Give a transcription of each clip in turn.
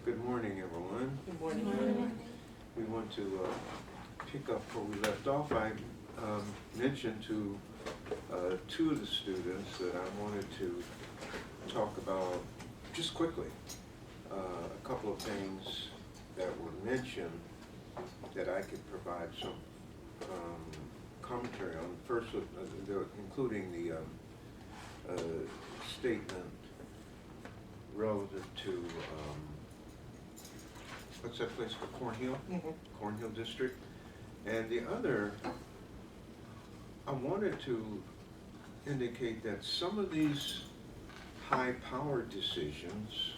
Good morning, everyone. Good morning. We want to pick up where we left off. I mentioned to two of the students that I wanted to talk about just quickly a couple of things that were mentioned that I could provide some commentary on. First, including the statement relative to what's that place called? Cornhill? Mm-hmm. Cornhill District. And the other, I wanted to indicate that some of these high-powered decisions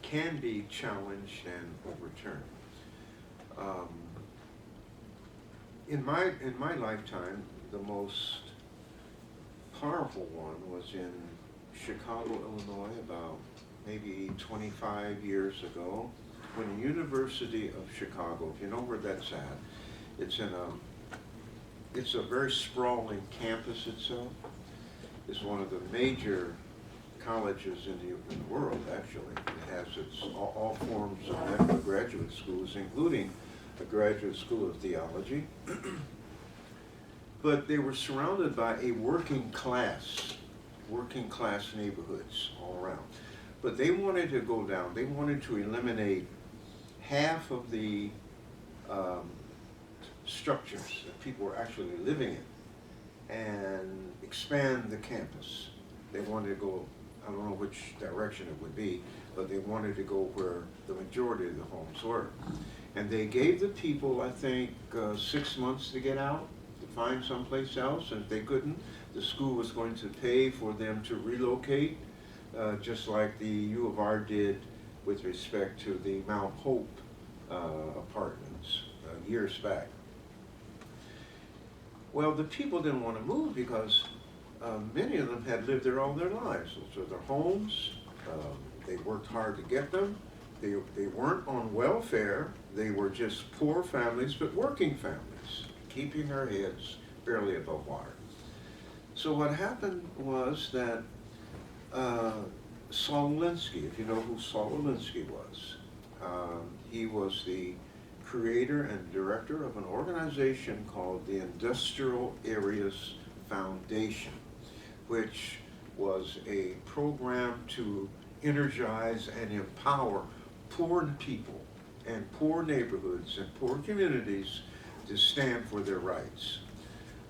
can be challenged and overturned. In my lifetime, the most powerful one was in Chicago, Illinois, about maybe 25 years ago, when the University of Chicago, if you know where that's at, it's a very sprawling campus itself. It's one of the major colleges in the world, actually. It has all forms of graduate schools, including a graduate school of theology. But they were surrounded by a working class neighborhoods all around. But they wanted to go down, they wanted to eliminate half of the structures that people were actually living in and expand the campus. They wanted to go, I don't know which direction it would be, but they wanted to go where the majority of the homes were. And they gave the people, I think, 6 months to get out, to find someplace else, and if they couldn't, the school was going to pay for them to relocate, just like the U of R did with respect to the Mount Hope apartments years back. Well, the people didn't want to move because many of them had lived there all their lives. Those are their homes. They worked hard to get them. They weren't on welfare. They were just poor families, but working families, keeping their heads barely above water. So what happened was that Saul Alinsky, if you know who Saul Alinsky was, he was the creator and director of an organization called the Industrial Areas Foundation, which was a program to energize and empower poor people and poor neighborhoods and poor communities to stand for their rights.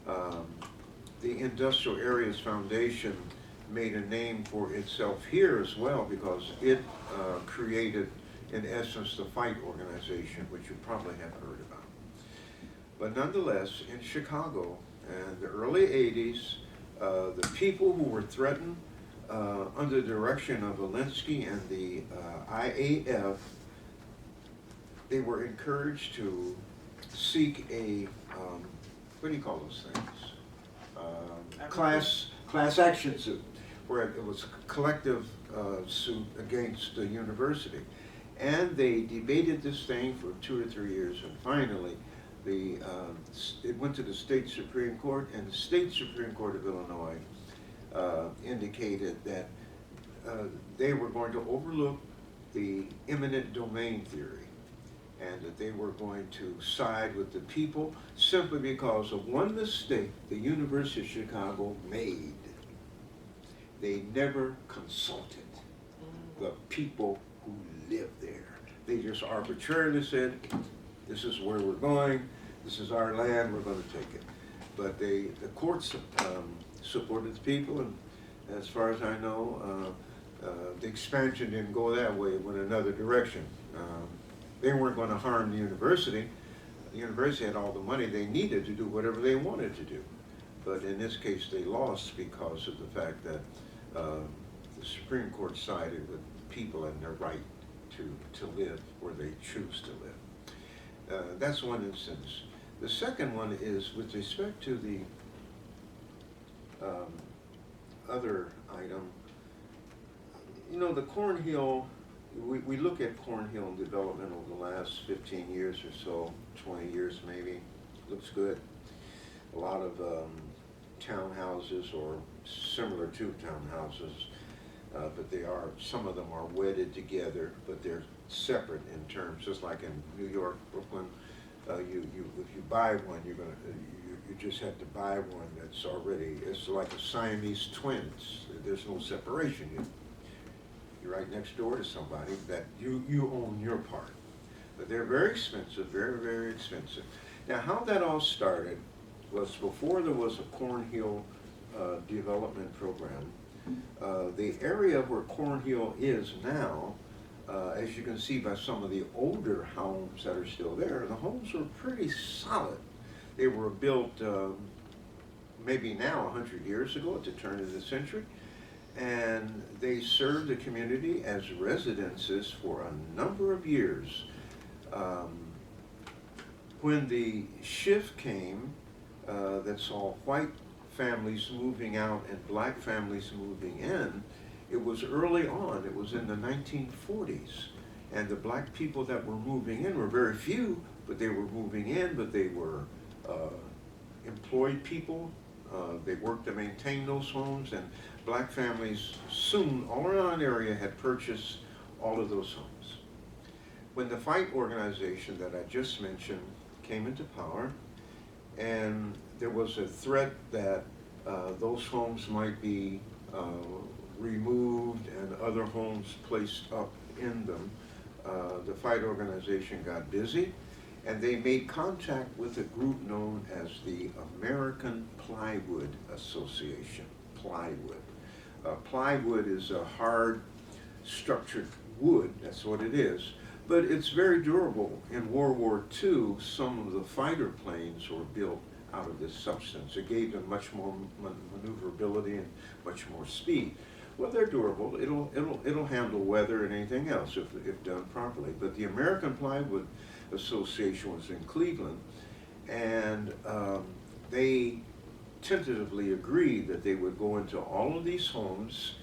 The Industrial Areas Foundation made a name for itself here as well because it created, in essence, the Fight organization, which you probably have heard about. But nonetheless, in Chicago, in the early 80s, the people who were threatened under the direction of Alinsky and the IAF, they were encouraged to seek a, what do you call those things? Class action suit, where it was a collective suit against the university. And they debated this thing for 2 or 3 years, and finally it went to the state Supreme Court, and the state Supreme Court of Illinois indicated that they were going to overlook the eminent domain theory, and that they were going to side with the people simply because of one mistake the University of Chicago made. They never consulted the people who live there. They just arbitrarily said, this is where we're going, this is our land, we're going to take it. But the courts supported the people, and as far as I know, the expansion didn't go that way, it went another direction. They weren't going to harm the university. The university had all the money they needed to do whatever they wanted to do. But in this case, they lost because of the fact that the Supreme Court sided with people and their right to live where they choose to live. That's one instance. The second one is with respect to the other item. You know, the Cornhill, we look at Cornhill development over the last 15 years or so, 20 years maybe. Looks good. A lot of townhouses or similar to townhouses but they are, some of them are wedded together, but they're separate in terms, just like in New York, Brooklyn. If you buy one, you just have to buy one that's already, it's like a Siamese twins. There's no separation. You're right next door to somebody that you own your part. But they're very expensive, very, very expensive. Now, how that all started was before there was a Cornhill development program. The area where Cornhill is now, as you can see by some of the older homes that are still there, the homes were pretty solid. They were built maybe now 100 years ago at the turn of the century, and they served the community as residences for a number of years. When the shift came that saw white families moving out and black families moving in, it was early on. It was in the 1940s. And the black people that were moving in were very few, but they were moving in, but they were employed people. They worked to maintain those homes, and black families soon, all around the area, had purchased all of those homes. When the fight organization that I just mentioned came into power, and there was a threat that those homes might be removed and other homes placed up in them, the fight organization got busy, and they made contact with a group known as the American Plywood Association. Plywood. Plywood is a hard structured wood, that's what it is, but it's very durable. In World War II, some of the fighter planes were built out of this substance. It gave them much more maneuverability and much more speed. Well, they're durable. It'll handle weather and anything else if done properly. But the American Plywood Association was in Cleveland, and they tentatively agreed that they would go into all of these homes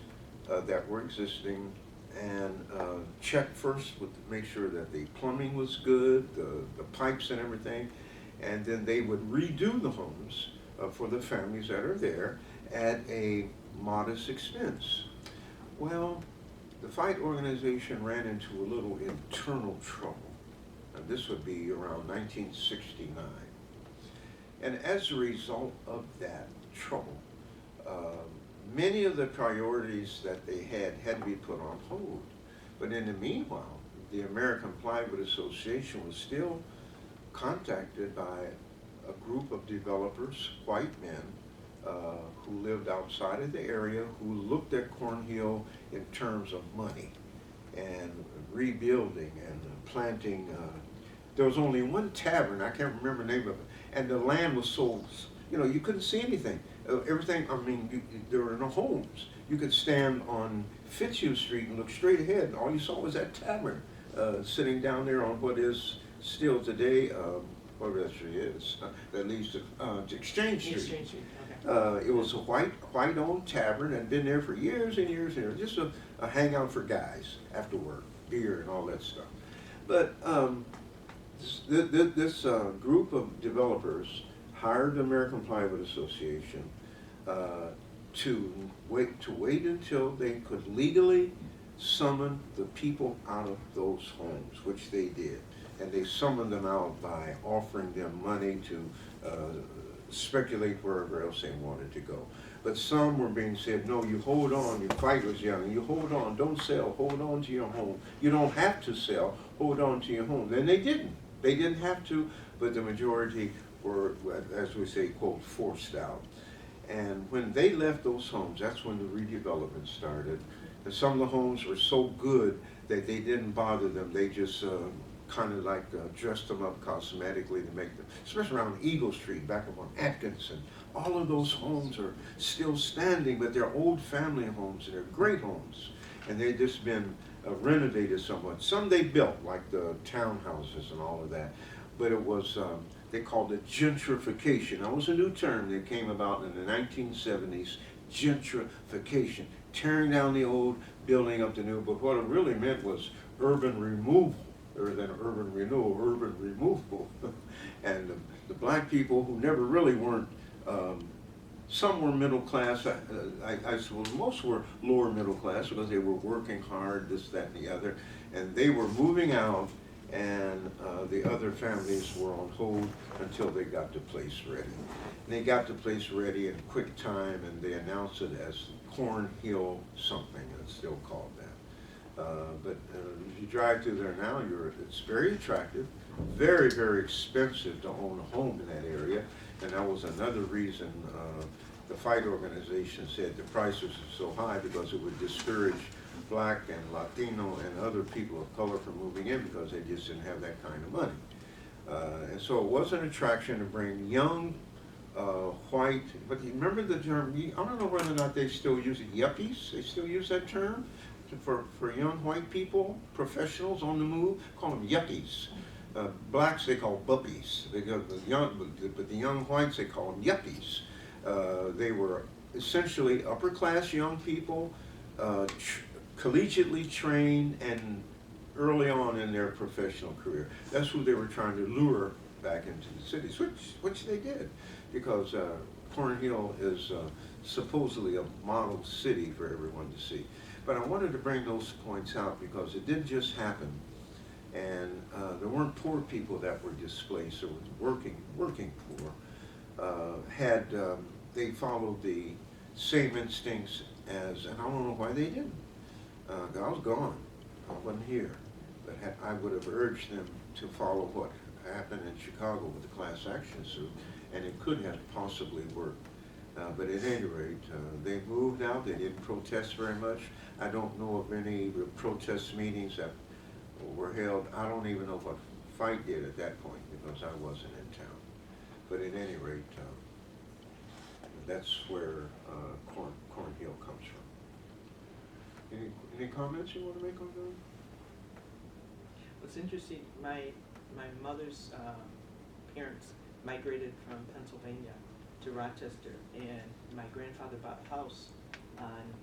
that were existing and check first to make sure that the plumbing was good, the pipes and everything, and then they would redo the homes for the families that are there at a modest expense. Well, the fight organization ran into a little internal trouble. And this would be around 1969. And as a result of that trouble, many of the priorities that they had to be put on hold. But in the meanwhile, the American Plywood Association was still contacted by a group of developers, white men, who lived outside of the area, who looked at Cornhill in terms of money and rebuilding and planting. There was only one tavern, I can't remember the name of it, and the land was so, you couldn't see anything. Everything, there were no homes. You could stand on Fitzhugh Street and look straight ahead, and all you saw was that tavern sitting down there on what is still today, whatever that street is, that leads to Exchange Street. Exchange Street. Okay. It was a white-owned tavern, and been there for years and years and years, just a hangout for guys after work, beer and all that stuff. But this group of developers hired the American Plywood Association to wait until they could legally summon the people out of those homes, which they did. And they summoned them out by offering them money to speculate wherever else they wanted to go. But some were being said, no, you hold on, your fight was young, you hold on, don't sell, hold on to your home. You don't have to sell, hold on to your home. And they didn't. They didn't have to, but the majority were, as we say, quote, forced out. And when they left those homes, that's when the redevelopment started. And some of the homes were so good that they didn't bother them. They just kind of like dressed them up cosmetically to make them, especially around Eagle Street, back up on Atkinson. All of those homes are still standing, but they're old family homes, and they're great homes. And they've just been renovated somewhat. Some they built, like the townhouses and all of that, but it was, they called it gentrification. That was a new term that came about in the 1970s, gentrification, tearing down the old, building up the new, but what it really meant was urban removal, rather than urban renewal, urban removal. And the black people who never really weren't Some were middle class. I suppose most were lower middle class because they were working hard, this, that, and the other, and they were moving out, and the other families were on hold until they got the place ready. And they got the place ready in quick time, and they announced it as Cornhill something. It's still called that. But if you drive through there now, it's very attractive, very, very expensive to own a home in that area. And that was another reason the fight organization said the prices are so high, because it would discourage Black and Latino and other people of color from moving in, because they just didn't have that kind of money. And so it was an attraction to bring young, white, but you remember the term, I don't know whether or not they still use it, yuppies, they still use that term for young white people, professionals on the move, call them yuppies. Blacks they call buppies, but the young whites they call them yuppies. They were essentially upper class young people, collegiately trained and early on in their professional career. That's who they were trying to lure back into the cities, which they did, because Cornhill is supposedly a model city for everyone to see. But I wanted to bring those points out because it didn't just happen. And there weren't poor people that were displaced. There was working poor. They followed the same instincts as, and I don't know why they didn't. I was gone. I wasn't here. But I would have urged them to follow what happened in Chicago with the class action suit, and it could have possibly worked. But at any rate, they moved out. They didn't protest very much. I don't know of any protest meetings that were held. I don't even know what Fight did at that point, because I wasn't in town. But at any rate, that's where Cornhill comes from. Any comments you want to make on that? What's interesting, my mother's parents migrated from Pennsylvania to Rochester, and my grandfather bought a house on,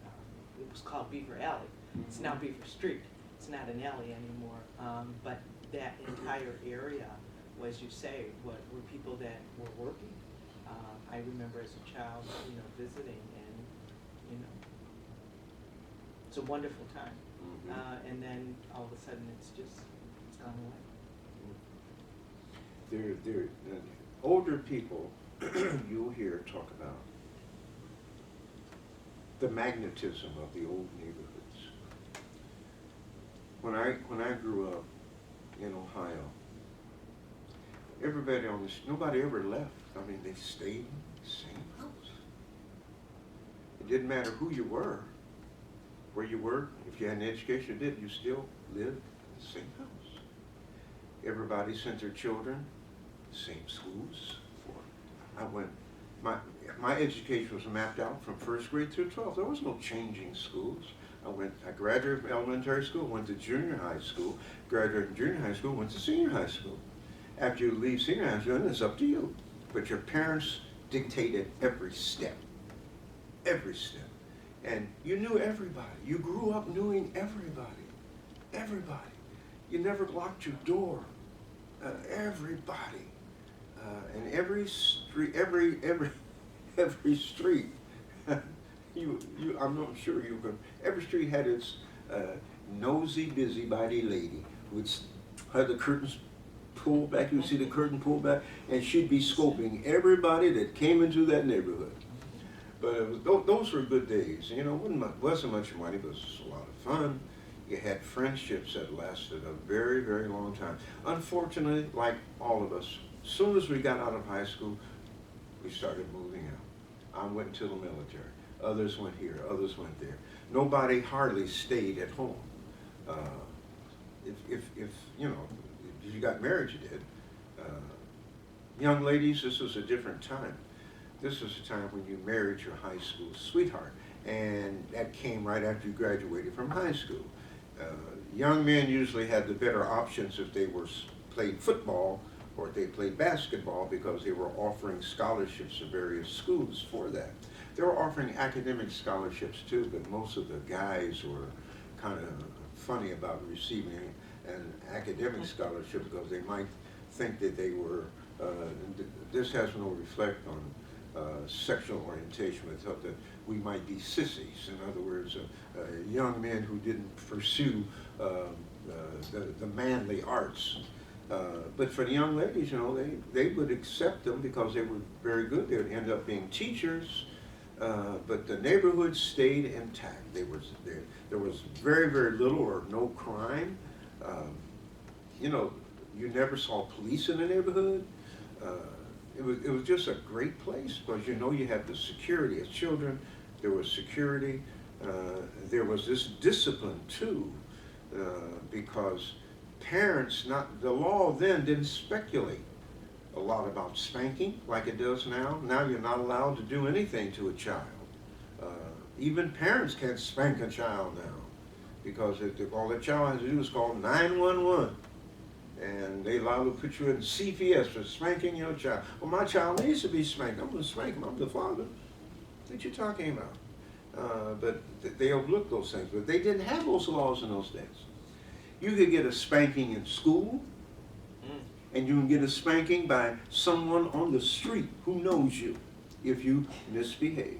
it was called Beaver Alley. It's now Beaver Street. It's not an alley anymore, but that entire area, as you say, were people that were working. I remember as a child, visiting, and it's a wonderful time. And then all of a sudden, it's gone away. Older people, you'll hear talk about the magnetism of the old neighborhoods. When I grew up in Ohio, everybody nobody ever left. I mean, they stayed in the same house. It didn't matter who you were, where you were, if you had an education, you still lived in the same house. Everybody sent their children to the same schools. My education was mapped out from 1st grade through 12th. There was no changing schools. I graduated from elementary school, went to junior high school, graduated from junior high school, went to senior high school. After you leave senior high school, it's up to you. But your parents dictated every step. Every step. And you knew everybody. You grew up knowing everybody. Everybody. You never locked your door. Everybody. And every street, every street, I'm not sure you can, every street had its nosy, busybody lady who would have the curtains pulled back. You would see the curtain pulled back, and she'd be scoping everybody that came into that neighborhood. But those were good days. It wasn't much money, but it was a lot of fun. You had friendships that lasted a very, very long time. Unfortunately, like all of us, as soon as we got out of high school, we started moving out. I went to the military. Others went here. Others went there. Nobody hardly stayed at home. If you got married, you did. Young ladies, this was a different time. This was a time when you married your high school sweetheart, and that came right after you graduated from high school. Young men usually had the better options if they played football or if they played basketball, because they were offering scholarships to various schools for that. They were offering academic scholarships too, but most of the guys were kind of funny about receiving an academic scholarship because they might think that they were, this has no reflect on sexual orientation. We thought that we might be sissies. In other words, young men who didn't pursue the manly arts. But for the young ladies, you know, they would accept them because they were very good. They would end up being teachers. But the neighborhood stayed intact. There was very, very little or no crime. You know, you never saw police in the neighborhood. It was just a great place because, you know, you had the security as children. There was security. There was this discipline too, because parents, the law then didn't speculate a lot about spanking like it does now. Now you're not allowed to do anything to a child. Even parents can't spank a child now because all the child has to do is call 911. And they allow to put you in CPS for spanking your child. Well, my child needs to be spanked. I'm going to spank him. I'm the father. What you talking about? But they overlook those things. But they didn't have those laws in those days. You could get a spanking in school, and you can get a spanking by someone on the street who knows you if you misbehave.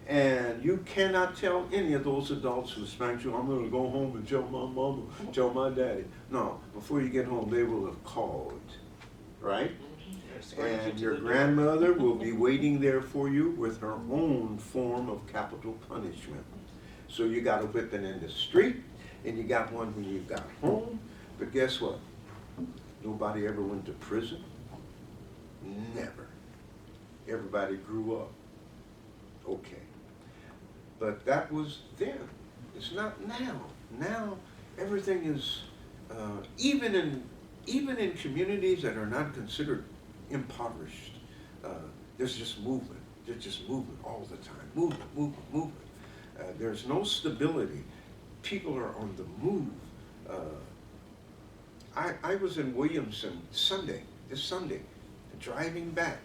And you cannot tell any of those adults who spanked you, I'm going to go home and tell my mama, tell my daddy. No, before you get home, they will have called, right? And your grandmother will be waiting there for you with her own form of capital punishment. So you got a whipping in the street, and you got one when you got home. But guess what? Nobody ever went to prison. Never. Everybody grew up. Okay. But that was then. It's not now. Now everything is, even in communities that are not considered impoverished, there's just movement. There's just movement all the time. Movement, movement, movement. There's no stability. People are on the move. I was in Williamson this Sunday, driving back.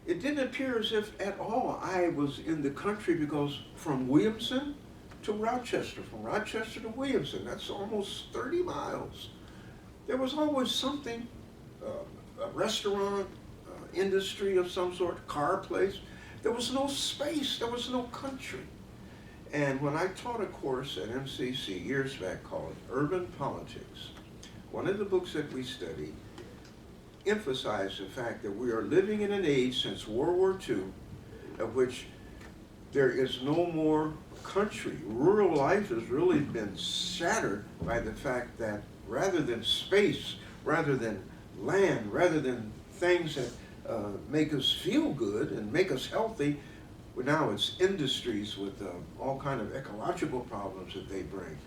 It didn't appear as if at all I was in the country because from Williamson to Rochester, from Rochester to Williamson, that's almost 30 miles. There was always something, a restaurant, industry of some sort, car place. There was no space, there was no country. And when I taught a course at MCC years back called Urban Politics, one of the books that we studied emphasized the fact that we are living in an age since World War II of which there is no more country. Rural life has really been shattered by the fact that rather than space, rather than land, rather than things that make us feel good and make us healthy, now it's industries with all kind of ecological problems that they bring.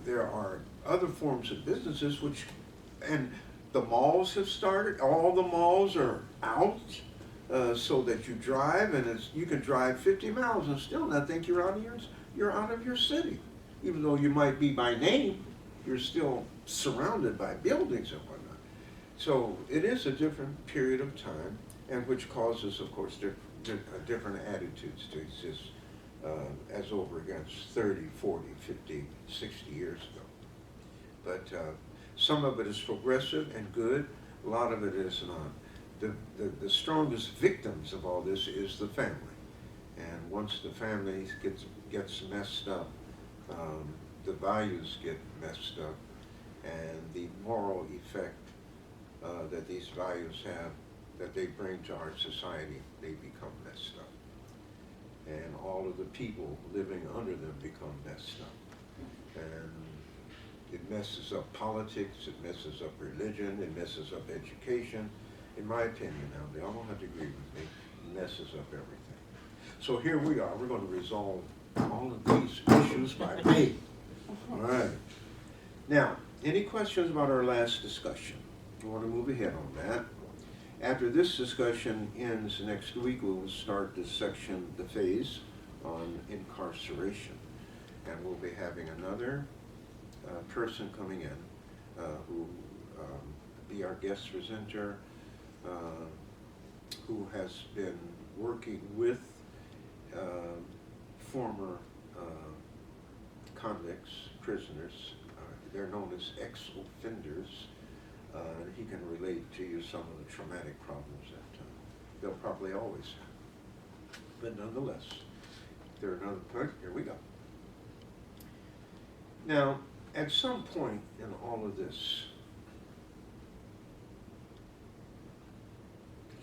There are other forms of businesses and the malls have started. All the malls are out so that you drive, and you can drive 50 miles and still not think you're out of your city. Even though you might be by name, you're still surrounded by buildings and whatnot. So it is a different period of time, and which causes, of course, different attitudes to exist as over against 30, 40, 50, 60 years ago. But some of it is progressive and good, a lot of it is not. The strongest victims of all this is the family. And once the family gets messed up, the values get messed up, and the moral effect that these values have, that they bring to our society, they become messed up. And all of the people living under them become messed up. And it messes up politics, it messes up religion, it messes up education. In my opinion now, they all don't have to agree with me, it messes up everything. So here we are, we're going to resolve all of these issues by May. All right. Now, any questions about our last discussion? We want to move ahead on that. After this discussion ends next week, we will start this section, the phase on incarceration. And we'll be having another person coming in who be our guest presenter, who has been working with former convicts, prisoners. They're known as ex-offenders. He can relate to you some of the traumatic problems that they'll probably always have. But nonetheless, there are another point. Here we go. Now, at some point in all of this,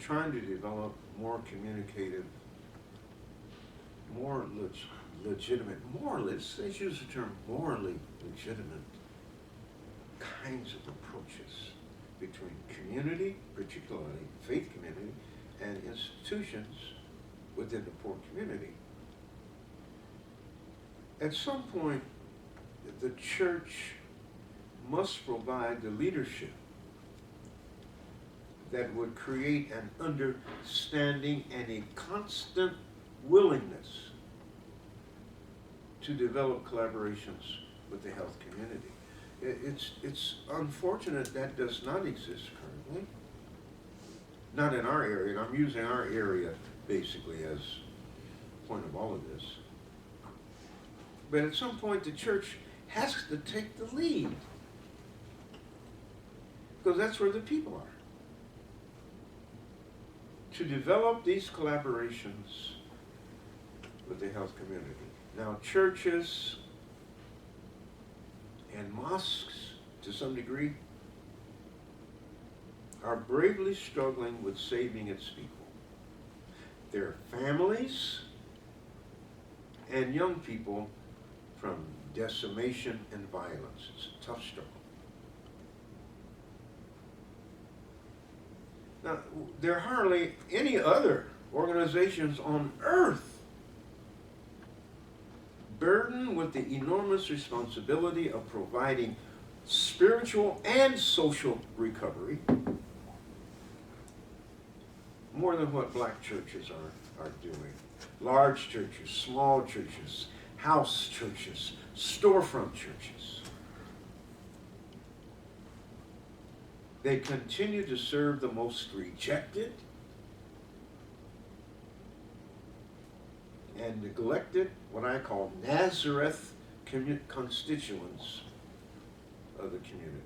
trying to develop more communicative, more legitimate, let's use the term morally legitimate kinds of approaches between community, particularly faith community, and institutions within the poor community. At some point, the church must provide the leadership that would create an understanding and a constant willingness to develop collaborations with the health community. It's unfortunate that does not exist currently. Not in our area, and I'm using our area basically as point of all of this. But at some point the church has to take the lead, because that's where the people are. To develop these collaborations with the health community. Now, churches and mosques, to some degree, are bravely struggling with saving its people. Their families and young people from decimation and violence. It's a tough struggle. Now, there are hardly any other organizations on earth burdened with the enormous responsibility of providing spiritual and social recovery more than what black churches are doing. Large churches, small churches, house churches, storefront churches. They continue to serve the most rejected and neglected, what I call Nazareth constituents of the community.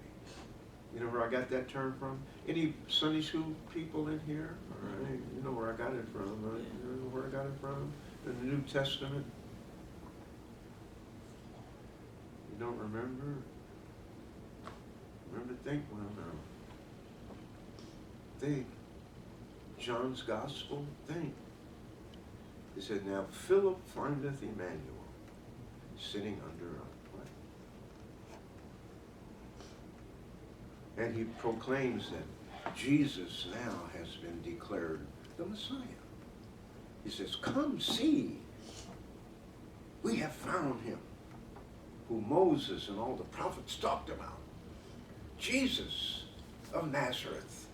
You know where I got that term from? Any Sunday school people in here? All right, you know where I got it from, right? You know where I got it from? In the New Testament? You don't remember? Remember, think, well, no. Think. John's Gospel, think. He said, now Philip findeth Emmanuel sitting under a plant. And he proclaims that Jesus now has been declared the Messiah. He says, come see, we have found him who Moses and all the prophets talked about, Jesus of Nazareth.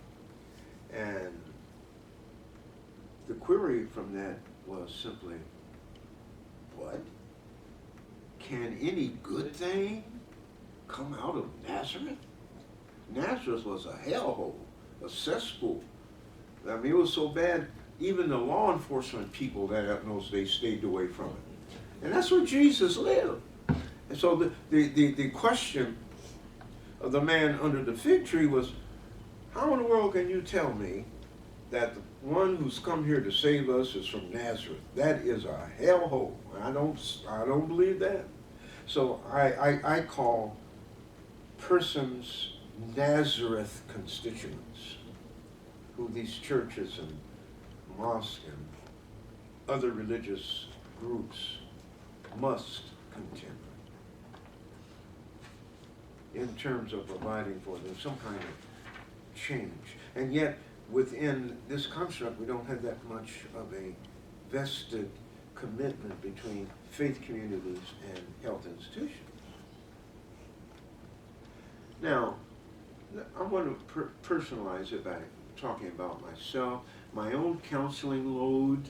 And the query from that was simply, what? Can any good thing come out of Nazareth? Nazareth was a hellhole, a cesspool. I mean, it was so bad, even the law enforcement people that in those days stayed away from it. And that's where Jesus lived. And so the question of the man under the fig tree was, how in the world can you tell me that the one who's come here to save us is from Nazareth? That is a hellhole. I don't believe that. So I call persons Nazareth constituents, who these churches and mosques and other religious groups must contend in terms of providing for them some kind of change. And yet, within this construct, we don't have that much of a vested commitment between faith communities and health institutions. Now, I want to personalize it by talking about myself. My own counseling load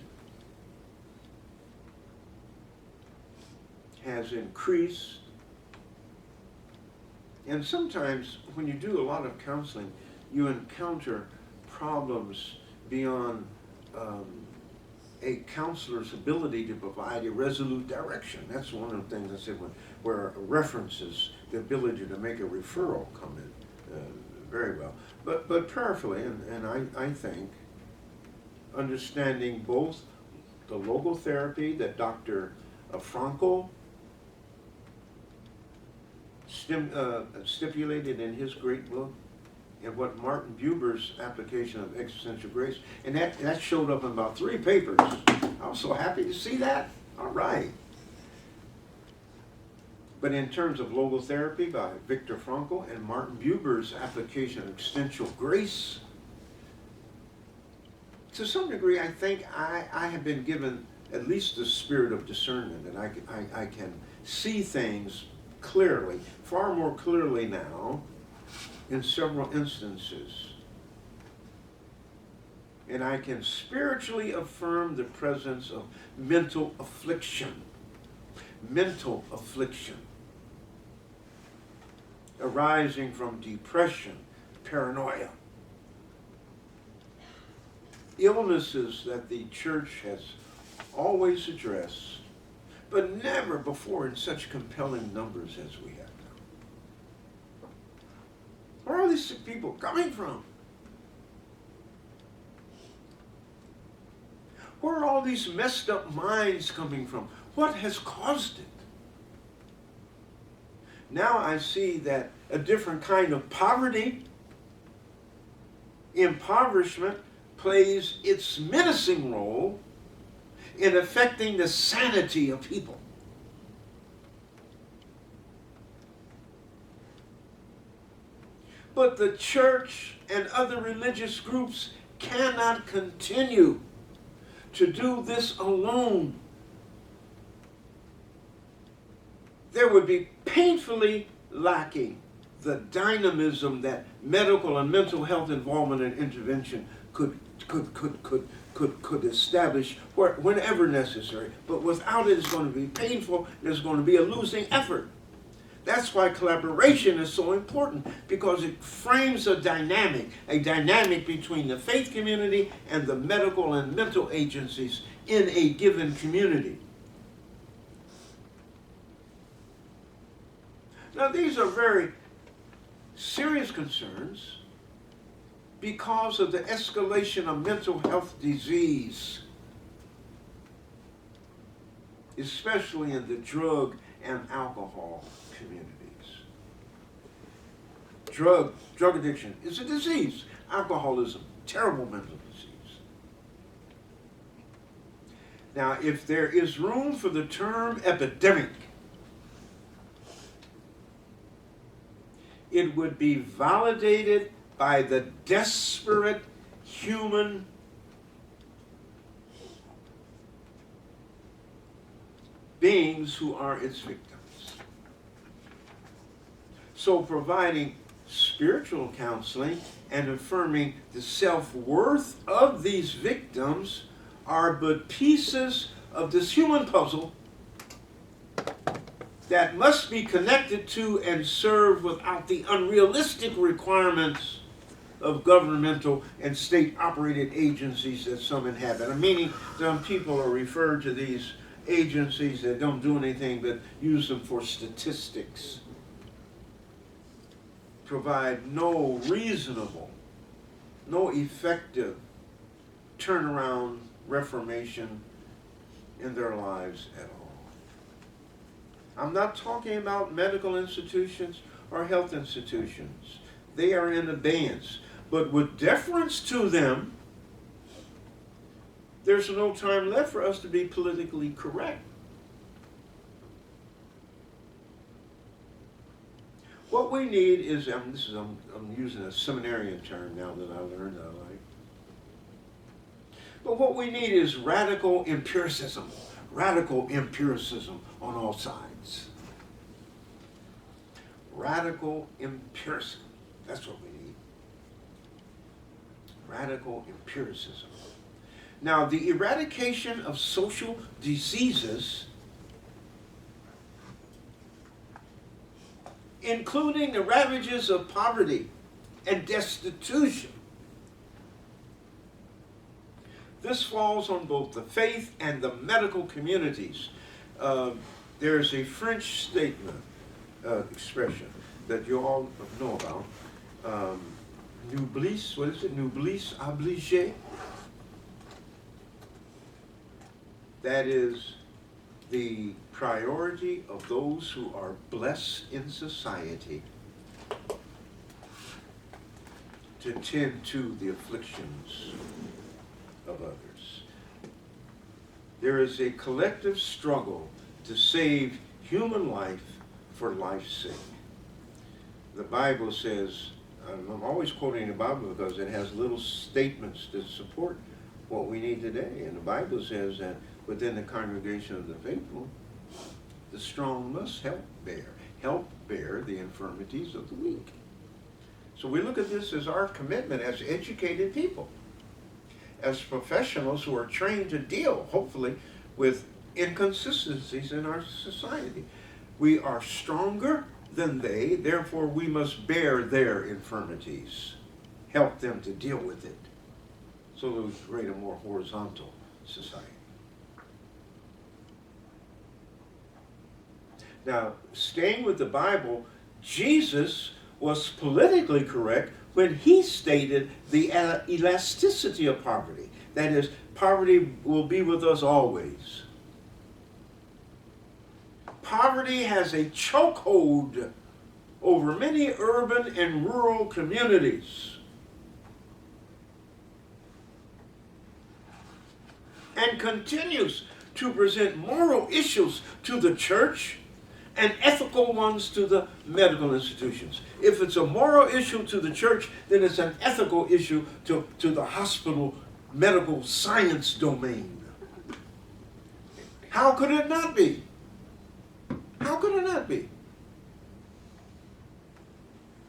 has increased. And sometimes when you do a lot of counseling, you encounter problems beyond a counselor's ability to provide a resolute direction. That's one of the things I said where references, the ability to make a referral come in very well. But prayerfully, and I think understanding both the logotherapy that Dr. Frankl stipulated in his great book, and what Martin Buber's application of existential grace, and that showed up in about 3 papers. I was so happy to see that. All right. But in terms of logotherapy by Viktor Frankl and Martin Buber's application of existential grace, to some degree, I think I have been given at least the spirit of discernment, and I can see things clearly, far more clearly now, in several instances. And I can spiritually affirm the presence of mental affliction arising from depression, paranoia, illnesses that the church has always addressed, but never before in such compelling numbers as we have now. Where are these sick people coming from? Where are all these messed up minds coming from? What has caused it? Now I see that a different kind of poverty, impoverishment, plays its menacing role in affecting the sanity of people. But the church and other religious groups cannot continue to do this alone. There would be painfully lacking the dynamism that medical and mental health involvement and intervention could establish whenever necessary. But without it, it's going to be painful. There's going to be a losing effort. That's why collaboration is so important, because it frames a dynamic between the faith community and the medical and mental agencies in a given community. Now, these are very serious concerns because of the escalation of mental health disease, especially in the drug and alcohol communities. Drug addiction is a disease. Alcoholism, terrible mental disease. Now, if there is room for the term epidemic, it would be validated by the desperate human beings who are its victims. So providing spiritual counseling and affirming the self-worth of these victims are but pieces of this human puzzle that must be connected to and served without the unrealistic requirements of governmental and state-operated agencies that some inhabit. Meaning, some people are referred to these agencies that don't do anything but use them for statistics, provide no reasonable, no effective turnaround reformation in their lives at all. I'm not talking about medical institutions or health institutions. They are in abeyance. But with deference to them, there's no time left for us to be politically correct. What we need is, I'm using a seminarian term now that I learned I like. But what we need is radical empiricism on all sides. Radical empiricism, that's what we need. Radical empiricism. Now, the eradication of social diseases, including the ravages of poverty and destitution, this falls on both the faith and the medical communities. There's a French statement, expression that you all know about. N'oublis, what is it? N'oublis obligé. That is the priority of those who are blessed in society to tend to the afflictions of others. There is a collective struggle to save human life for life's sake. The Bible says, I'm always quoting the Bible because it has little statements that support what we need today. And the Bible says that within the congregation of the faithful, the strong must help bear the infirmities of the weak. So we look at this as our commitment as educated people, as professionals who are trained to deal, hopefully, with inconsistencies in our society. We are stronger than they, therefore we must bear their infirmities, help them to deal with it, so that we create a more horizontal society. Now, staying with the Bible, Jesus was politically correct when he stated the elasticity of poverty. That is, poverty will be with us always. Poverty has a chokehold over many urban and rural communities. And continues to present moral issues to the church and ethical ones to the medical institutions. If it's a moral issue to the church, then it's an ethical issue to the hospital medical science domain. How could it not be? How could it not be?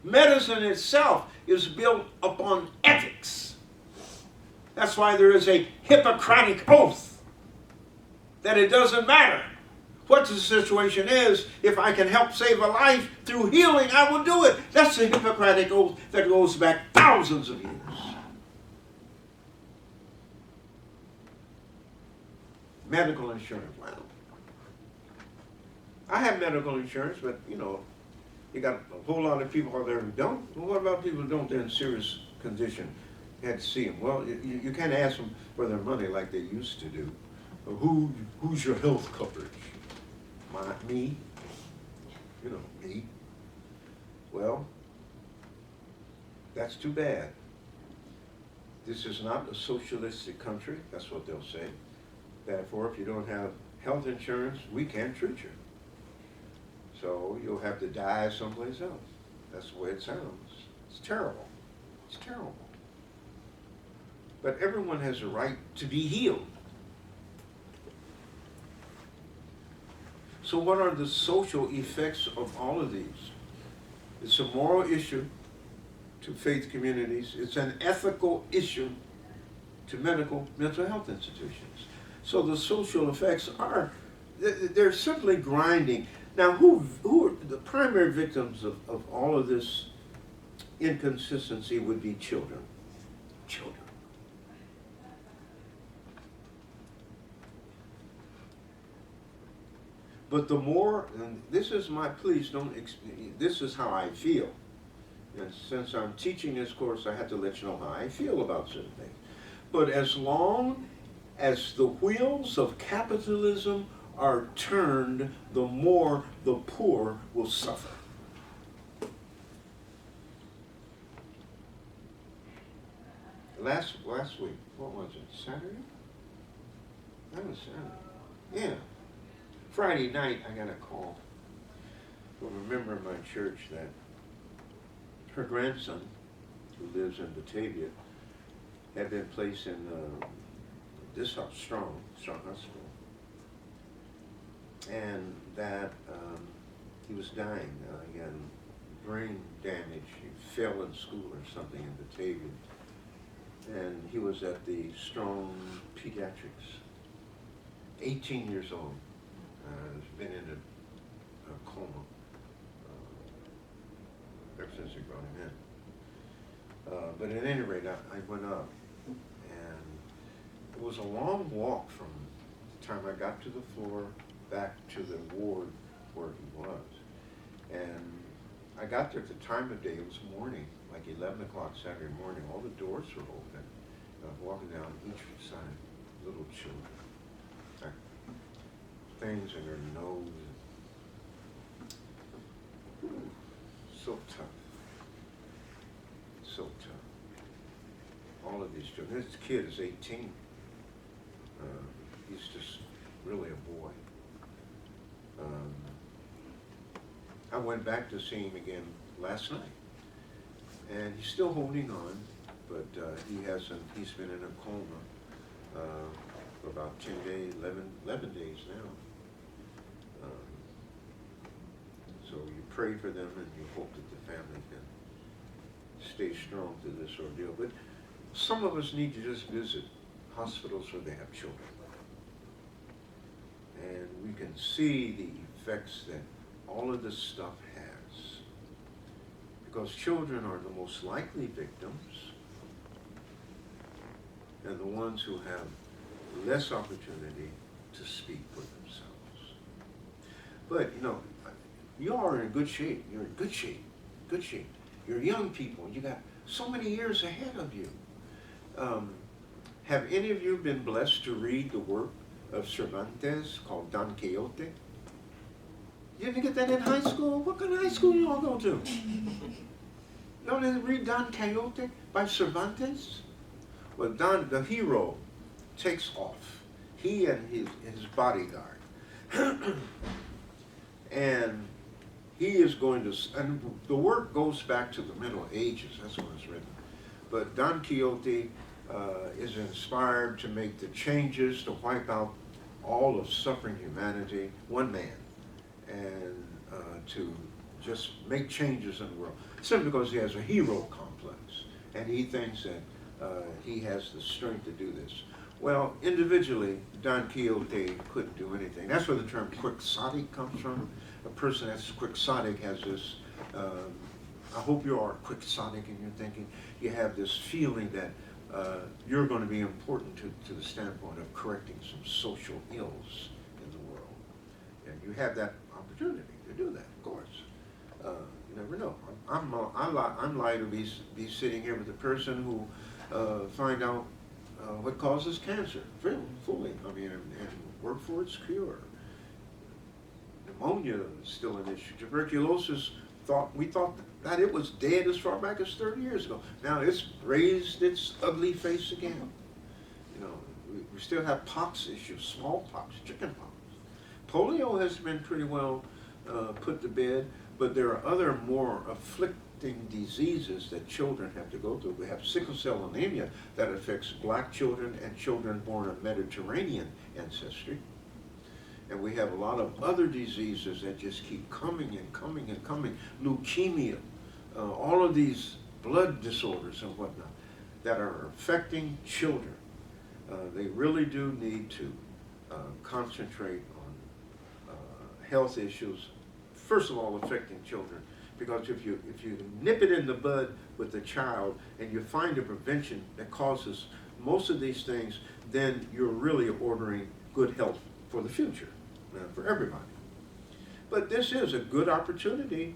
Medicine itself is built upon ethics. That's why there is a Hippocratic oath that it doesn't matter what the situation is. If I can help save a life through healing, I will do it. That's the Hippocratic oath that goes back thousands of years. Medical insurance. Well, I have medical insurance, but you got a whole lot of people out there who don't. Well, what about people who don't? They're in serious condition. You had to see them. Well, you can't ask them for their money like they used to do. Who's your health coverage? Me? Me. Well, that's too bad. This is not a socialistic country. That's what they'll say. Therefore, if you don't have health insurance, we can't treat you. So you'll have to die someplace else. That's the way it sounds. It's terrible. It's terrible. But everyone has a right to be healed. So what are the social effects of all of these? It's a moral issue to faith communities. It's an ethical issue to mental health institutions. So the social effects they're simply grinding. Now, who are the primary victims of all of this inconsistency would be children. Children. But the more, and this is my, this is how I feel. And since I'm teaching this course, I have to let you know how I feel about certain things. But as long as the wheels of capitalism are turned, the more the poor will suffer. Last week, what was it, Saturday? That was Saturday. Yeah. Friday night, I got a call from a member of my church that her grandson, who lives in Batavia, had been placed in this strong hospital, and that he was dying. He had brain damage. He fell in school or something in Batavia, and he was at the Strong Pediatrics. 18 years old. Has been in a coma ever since they brought him in. But at any rate, I went up, and it was a long walk from the time I got to the floor back to the ward where he was. And I got there at the time of day. It was morning, like 11 o'clock Saturday morning. All the doors were open. I was walking down each side, little children. things in their nose. So tough. So tough. All of these children. This kid is 18. He's just really a boy. I went back to see him again last night, and he's still holding on, but he's been in a coma for about 10 days, 11 days now. So you pray for them, and you hope that the family can stay strong through this ordeal. But some of us need to just visit hospitals where they have children. And we can see the effects that all of this stuff has. Because children are the most likely victims and the ones who have less opportunity to speak for themselves. But, you are in good shape. You're in good shape. Good shape. You're young people. You got so many years ahead of you. Have any of you been blessed to read the work of Cervantes called Don Quixote? You didn't get that in high school? What kind of high school you all go to? Y'all didn't read Don Quixote by Cervantes? Well, the hero, takes off. He and his bodyguard. And he is going to, and the work goes back to the Middle Ages, that's when it's written. But Don Quixote is inspired to make the changes to wipe out all of suffering humanity, one man, and to just make changes in the world, simply because he has a hero complex, and he thinks that he has the strength to do this. Well, individually, Don Quixote couldn't do anything. That's where the term quixotic comes from. A person that's quixotic has this, I hope you are quixotic in your thinking, you have this feeling that you're going to be important to the standpoint of correcting some social ills in the world. And you have that opportunity to do that, of course. You never know. I'm liable to be sitting here with a person who find out what causes cancer, fully. I mean, and work for its cure. Pneumonia is still an issue. Tuberculosis, we thought that it was dead as far back as 30 years ago. Now it's raised its ugly face again. We still have pox issues, smallpox, chickenpox. Polio has been pretty well put to bed, but there are other more afflicting diseases that children have to go through. We have sickle cell anemia that affects black children and children born of Mediterranean ancestry. And we have a lot of other diseases that just keep coming and coming and coming. Leukemia, all of these blood disorders and whatnot that are affecting children. They really do need to concentrate on health issues, first of all affecting children, because if you nip it in the bud with the child and you find a prevention that causes most of these things, then you're really ordering good health for the future, for everybody. But this is a good opportunity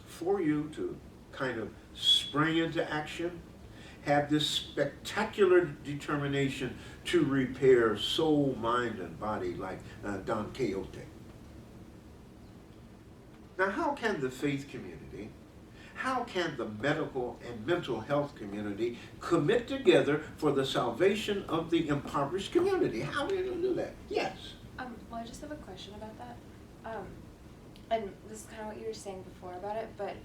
for you to kind of spring into action, have this spectacular determination to repair soul, mind, and body like Don Quixote. Now, how can the faith community, how can the medical and mental health community commit together for the salvation of the impoverished community? How do you do that? Yes. Well, I just have a question about that. And this is kind of what you were saying before about it, but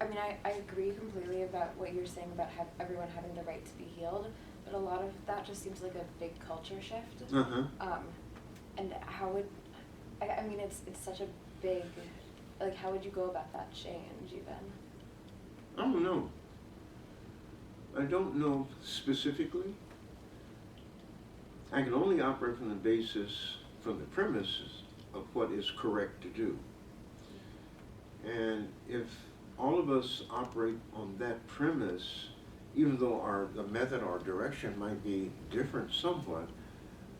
I mean, I agree completely about what you were saying about everyone having the right to be healed, but a lot of that just seems like a big culture shift. And how would, I mean, it's such a big, like, how would you go about that change even? I don't know. I don't know specifically. I can only operate from the basis, from the premises of what is correct to do. And if all of us operate on that premise, even though the method or direction might be different somewhat,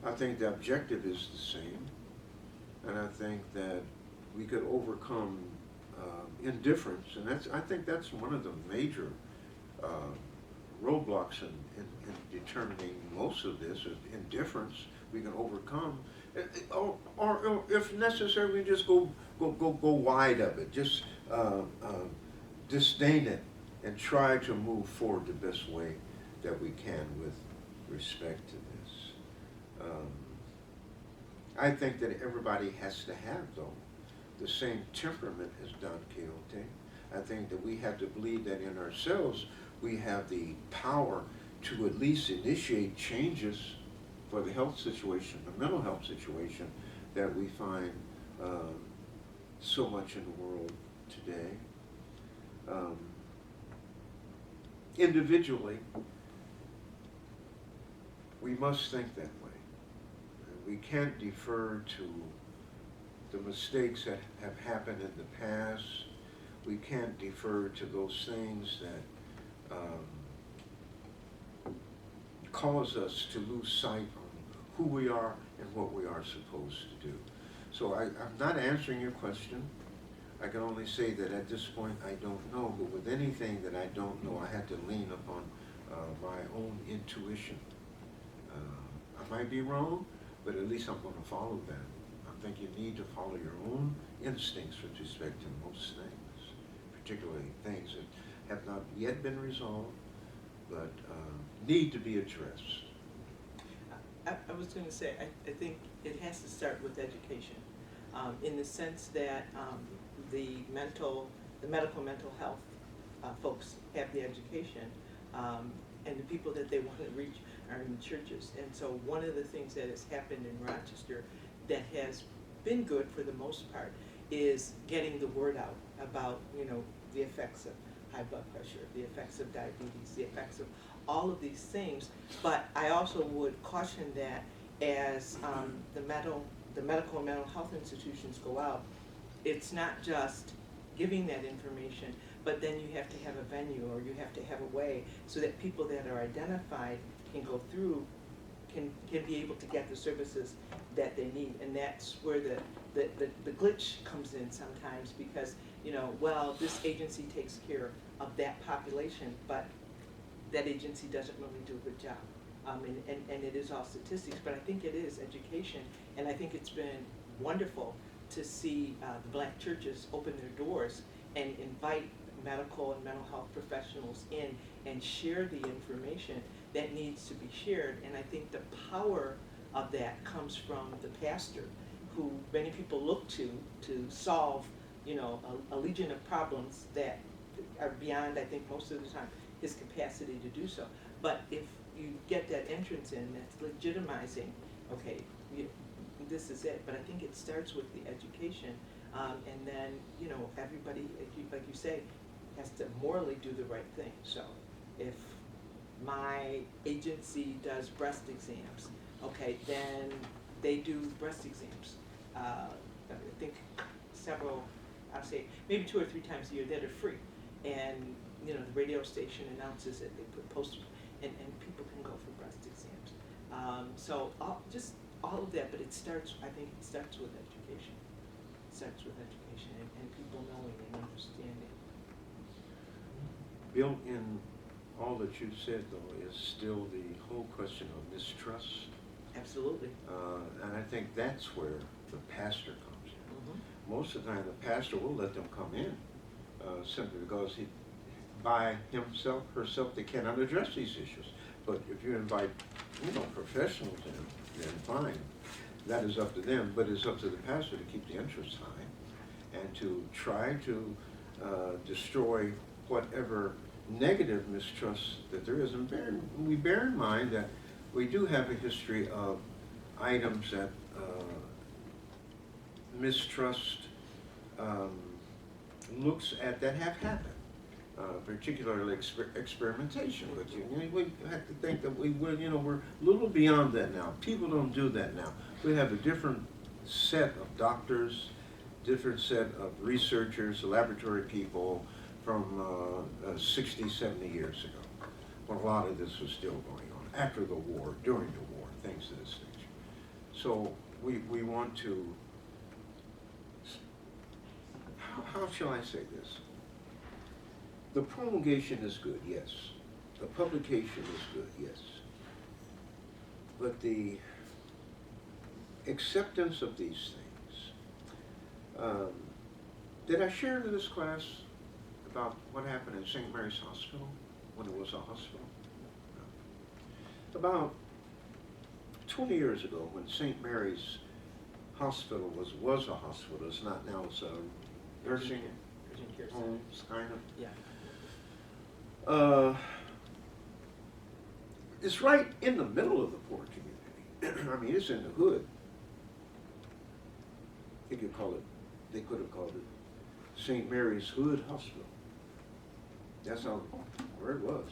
I think the objective is the same. And I think that we could overcome indifference, and I think that's one of the major roadblocks in determining most of this is indifference. We can overcome Or if necessary, we just go wide of it. Just disdain it and try to move forward the best way that we can with respect to this. I think that everybody has to have, though, the same temperament as Don Quixote. I think that we have to believe that in ourselves we have the power to at least initiate changes for the health situation, the mental health situation that we find so much in the world today. Individually, we must think that way. We can't defer to the mistakes that have happened in the past. We can't defer to those things that cause us to lose sight on who we are and what we are supposed to do. So I'm not answering your question. I can only say that at this point I don't know, but with anything that I don't know, I have to lean upon my own intuition. I might be wrong, but at least I'm going to follow that. I think you need to follow your own instincts with respect to most things, particularly things that have not yet been resolved, but need to be addressed. I was going to say, I think it has to start with education, in the sense that the medical mental health folks have the education, and the people that they want to reach are in the churches. And so one of the things that has happened in Rochester that has been good for the most part is getting the word out about, the effects of high blood pressure, the effects of diabetes, the effects of all of these things. But I also would caution that as the medical and mental health institutions go out, it's not just giving that information, but then you have to have a venue, or you have to have a way so that people that are identified can go through, can be able to get the services that they need. And that's where the glitch comes in sometimes, because, well, this agency takes care of that population, but that agency doesn't really do a good job. And it is all statistics, but I think it is education, and I think it's been wonderful to see the black churches open their doors and invite medical and mental health professionals in and share the information that needs to be shared. And I think the power of that comes from the pastor, who many people look to solve, a legion of problems that are beyond, I think, most of the time, his capacity to do so. But if you get that entrance in, that's legitimizing, okay, this is it. But I think it starts with the education, and then, everybody, like you say, has to morally do the right thing. So if my agency does breast exams, okay, then they do breast exams. I think I'll say maybe 2 or 3 times a year that are free. And, the radio station announces it, they put posters, and people can go for breast exams. So all of that, but I think it starts with education. It starts with education and people knowing and understanding. Built in all that you said, though, is still the whole question of mistrust. Absolutely. And I think that's where the pastor comes in. Mm-hmm. Most of the time, the pastor will let them come in simply because by himself, herself, they cannot address these issues. But if you invite, professionals in, then fine. That is up to them, but it's up to the pastor to keep the interest high and to try to destroy whatever negative mistrust that there is. And we bear in mind that we do have a history of items that mistrust looks at that have happened, particularly experimentation. But we have to think that we're a little beyond that now. People don't do that now. We have a different set of doctors, different set of researchers, laboratory people from 60, 70 years ago, when a lot of this was still going on, after the war, during the war, things of this nature. So we want to, how shall I say this? The promulgation is good, yes. The publication is good, yes. But the acceptance of these things. Did I share in this class about what happened at St. Mary's Hospital when it was a hospital? No. About 20 years ago, when St. Mary's Hospital was a hospital, it's not now, it's a nursing Urgent care center. homes, kind of. Yeah. It's right in the middle of the poor community. I mean, it's in the hood. They could have called it St. Mary's Hood Hospital. That's where it was.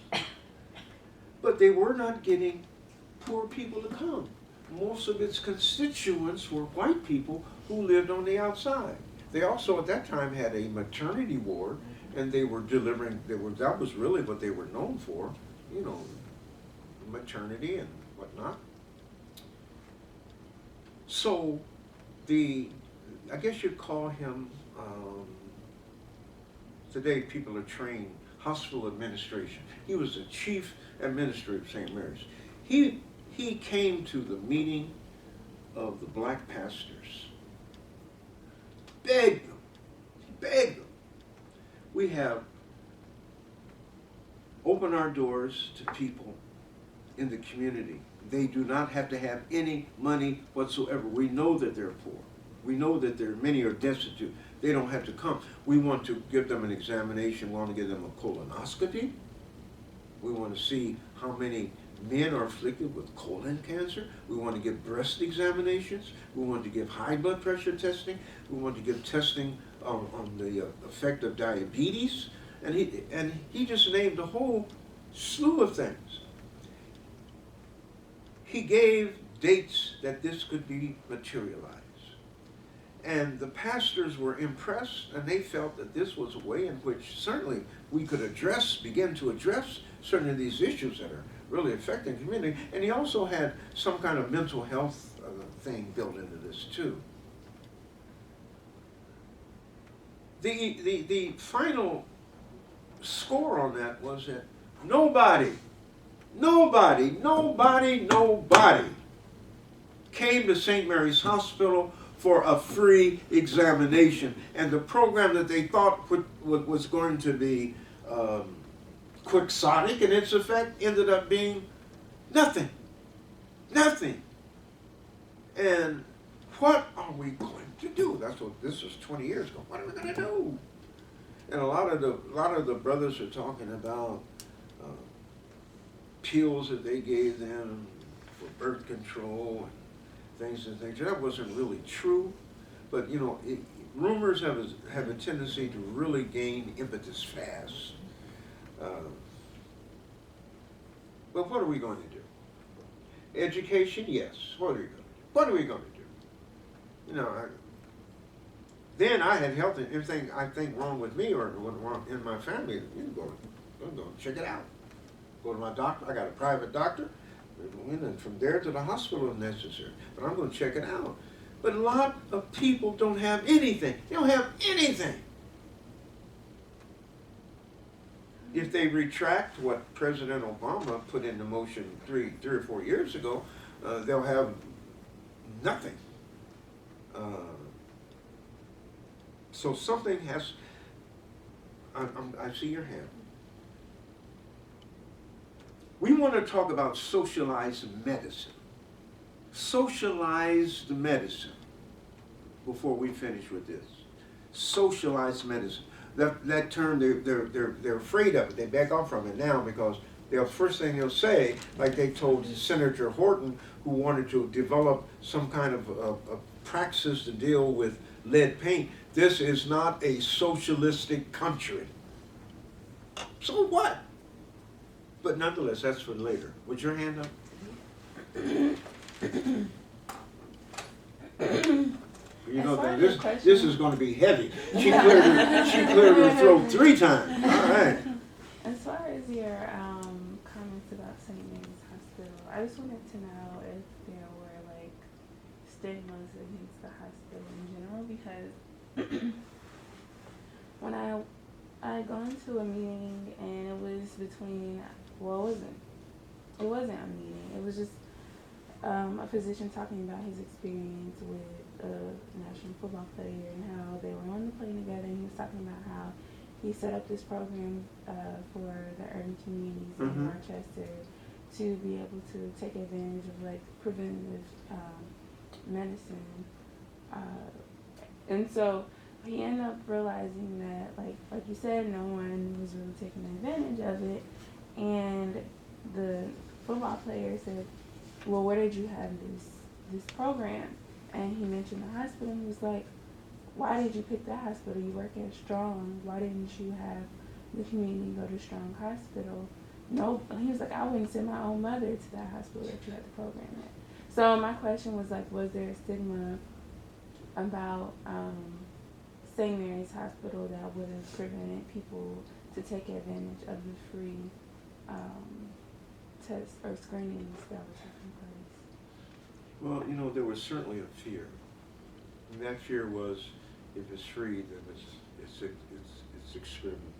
But they were not getting poor people to come. Most of its constituents were white people who lived on the outside. They also at that time had a maternity ward, and they were delivering, that was really what they were known for, you know, maternity and whatnot. So I guess you'd call him, today people are trained, hospital administration. He was the chief administrator of St. Mary's. He came to the meeting of the black pastors, begged them. We have opened our doors to people in the community. They do not have to have any money whatsoever. We know that they're poor. We know that many are destitute. They don't have to come. We want to give them an examination. We want to give them a colonoscopy. We want to see how many men are afflicted with colon cancer. We want to give breast examinations. We want to give high blood pressure testing. We want to give testing on the effect of diabetes. And he just named a whole slew of things. He gave dates that this could be materialized. And the pastors were impressed, and they felt that this was a way in which certainly we could begin to address certain of these issues that are really affecting the community. And he also had some kind of mental health thing built into this too. The final score on that was that nobody came to St. Mary's Hospital for a free examination. And the program that they thought was going to be quixotic in its effect ended up being nothing. And what are we going to do? This was 20 years ago. What are we going to do? And a lot of the brothers are talking about pills that they gave them for birth control and things. That wasn't really true, but you know, rumors have a tendency to really gain impetus fast. But what are we going to do? Education, yes. What are we going to do? You know, then I had health and everything I think wrong with me or wrong in my family. I'm going to check it out. Go to my doctor. I got a private doctor. And from there to the hospital if necessary. But I'm going to check it out. But a lot of people don't have anything. They don't have anything. If they retract what President Obama put into motion three or 4 years ago, they'll have nothing. So something has. I see your hand. We want to talk about socialized medicine. Socialized medicine. Before we finish with this, socialized medicine. That term they're afraid of it. They back off from it now because the first thing they'll say, like they told Senator Horton, who wanted to develop some kind of a praxis to deal with lead paint. This is not a socialistic country. So what? But nonetheless, that's for later. With your hand up? You know that this is going to be heavy. She cleared her throat 3 times. All right. As far as your comments about St. Mary's Hospital, I just wanted to know if there were like stigmas against the hospital in general, because when I gone to a meeting and it was between, well, it wasn't a meeting. It was just a physician talking about his experience with a national football player and how they were on the plane together, and he was talking about how he set up this program for the urban communities in Rochester to be able to take advantage of like preventative medicine, and so he ended up realizing that like you said, no one was really taking advantage of it, and the football player said, well, where did you have this program? And he mentioned the hospital, and he was like, why did you pick that hospital? You work at Strong. Why didn't you have the community go to Strong Hospital? No, he was like, I wouldn't send my own mother to that hospital that you had the program at. So my question was like, was there a stigma about St. Mary's Hospital that would have prevented people to take advantage of the free tests or screenings that were taking place? Well, you know, there was certainly a fear. And that fear was, if it's free, then it's experimental.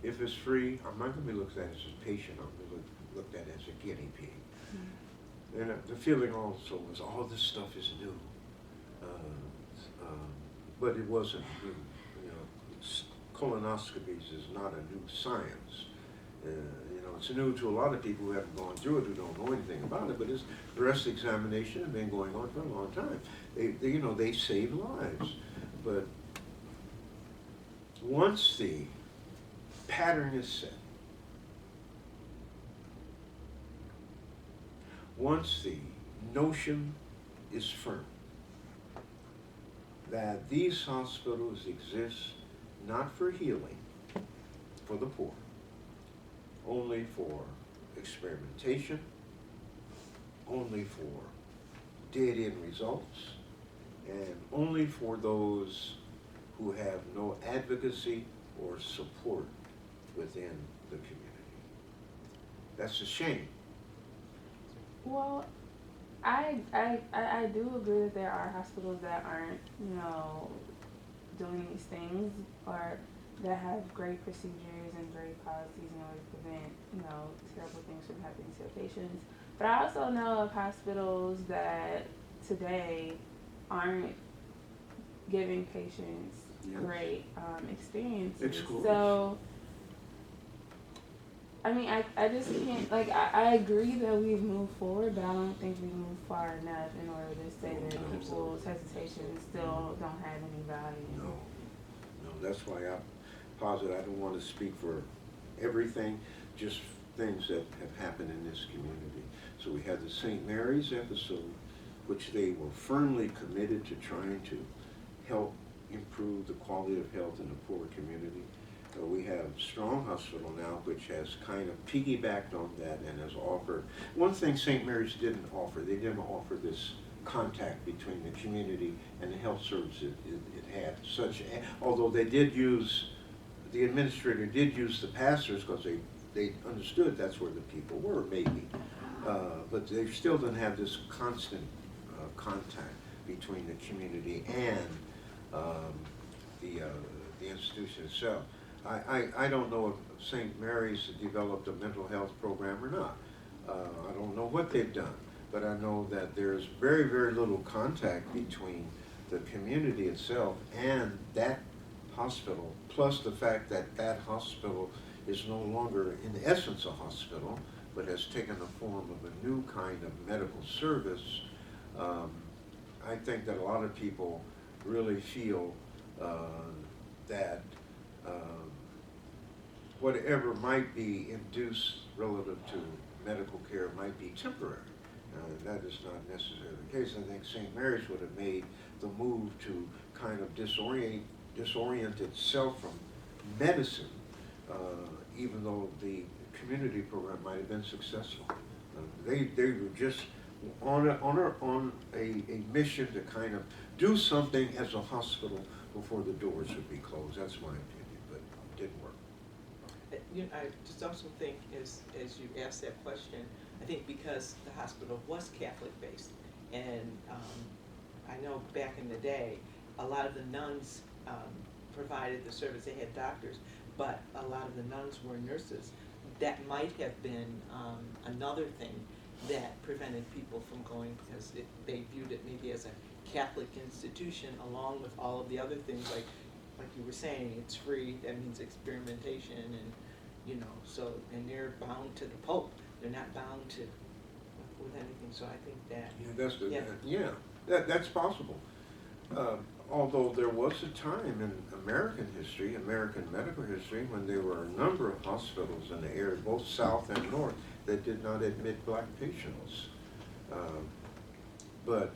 If it's free, I'm not going to be looked at as a patient. I'm going to be looked at as a guinea pig. Mm-hmm. And the feeling also was, all this stuff is new, but it wasn't new. You know, colonoscopies is not a new science. You know, it's new to a lot of people who haven't gone through it, who don't know anything about it. But it's breast examination has been going on for a long time. You know, they save lives. But once the pattern is set, once the notion is firm that these hospitals exist not for healing for the poor, only for experimentation, only for dead-end results, and only for those who have no advocacy or support within the community. That's a shame. Well, I do agree that there are hospitals that aren't, you know, doing these things, or that have great procedures and great policies in order to prevent, you know, terrible things from happening to their patients. But I also know of hospitals that today aren't giving patients great experiences. Excellent. So, I mean, I just can't, like, I agree that we've moved forward, but I don't think we've moved far enough in order to say that people's hesitations still don't have any value. No, that's why I posit I don't want to speak for everything, just things that have happened in this community. So we had the St. Mary's episode, which they were firmly committed to trying to help improve the quality of health in the poor community. We have Strong Hospital now, which has kind of piggybacked on that and has offered, one thing St. Mary's didn't offer, they didn't offer this contact between the community and the health service it had. Although they did use, the administrator did use the pastors because they understood that's where the people were, maybe. But they still didn't have this constant contact between the community and the institution itself. I don't know if St. Mary's developed a mental health program or not. I don't know what they've done, but I know that there's very, very little contact between the community itself and that hospital, plus the fact that that hospital is no longer in essence a hospital, but has taken the form of a new kind of medical service. I think that a lot of people really feel that whatever might be induced relative to medical care might be temporary. That is not necessarily the case. I think St. Mary's would have made the move to kind of disorient itself from medicine, even though the community program might have been successful. They were just on a mission to kind of do something as a hospital before the doors would be closed. That's my opinion, but it didn't work. You know, I just also think, as you asked that question, I think because the hospital was Catholic-based, and I know back in the day, a lot of the nuns provided the service. They had doctors, but a lot of the nuns were nurses. That might have been another thing that prevented people from going because they viewed it maybe as a Catholic institution along with all of the other things like you were saying, it's free, that means experimentation and, so, and they're bound to the Pope. They're not bound to with anything, so I think that. That's possible. Although there was a time in American history, American medical history, when there were a number of hospitals in the area, both south and north, that did not admit black patients. But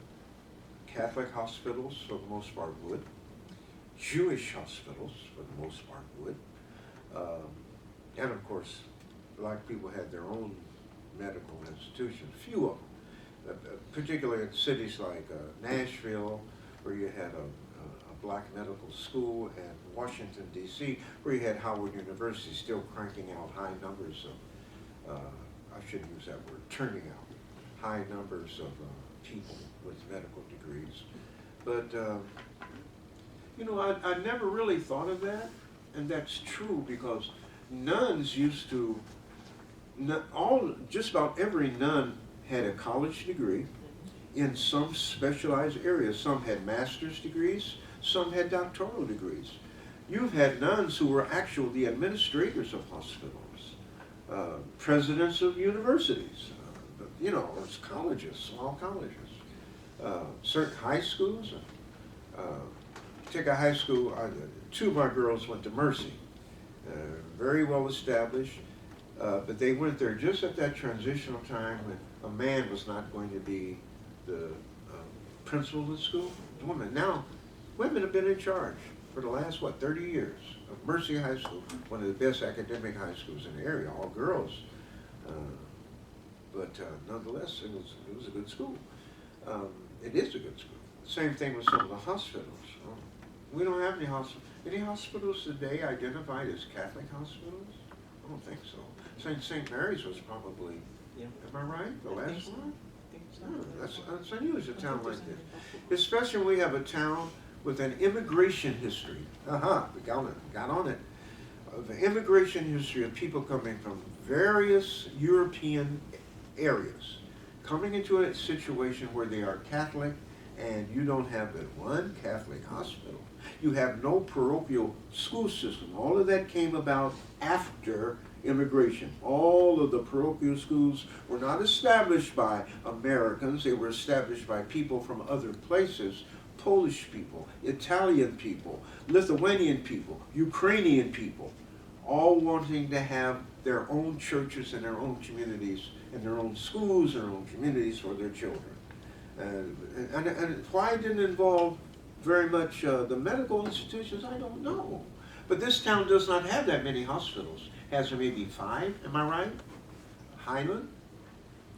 Catholic hospitals, for the most part, would. Jewish hospitals, for the most part, would. And of course, black people had their own medical institutions, few of them, particularly in cities like Nashville, where you had a black medical school, and Washington, D.C., where you had Howard University still cranking out high numbers of, I shouldn't use that word, turning out high numbers of people with medical degrees. But, I never really thought of that, and that's true because nuns used to, just about every nun had a college degree in some specialized areas. Some had master's degrees, some had doctoral degrees. You've had nuns who were actually the administrators of hospitals, presidents of universities, or colleges, small colleges, certain high schools. Take a high school, two of my girls went to Mercy, very well established, but they went there just at that transitional time when a man was not going to be the principal of the school, the woman. Now, women have been in charge for the last, 30 years of Mercy High School, one of the best academic high schools in the area, all girls. But nonetheless, it was a good school. It is a good school. Same thing with some of the hospitals. We don't have any hospitals. Any hospitals today identified as Catholic hospitals? I don't think so. St. Mary's was probably, am I right, the last one? That's unusual, a town like this. Especially when we have a town with an immigration history. We got on it. The immigration history of people coming from various European areas, coming into a situation where they are Catholic, and you don't have but one Catholic hospital. You have no parochial school system. All of that came about after immigration. All of the parochial schools were not established by Americans. They were established by people from other places, Polish people, Italian people, Lithuanian people, Ukrainian people, all wanting to have their own churches and their own communities and their own schools and their own communities for their children. And why it didn't involve very much the medical institutions, I don't know. But this town does not have that many hospitals. Has maybe 5, am I right? Highland?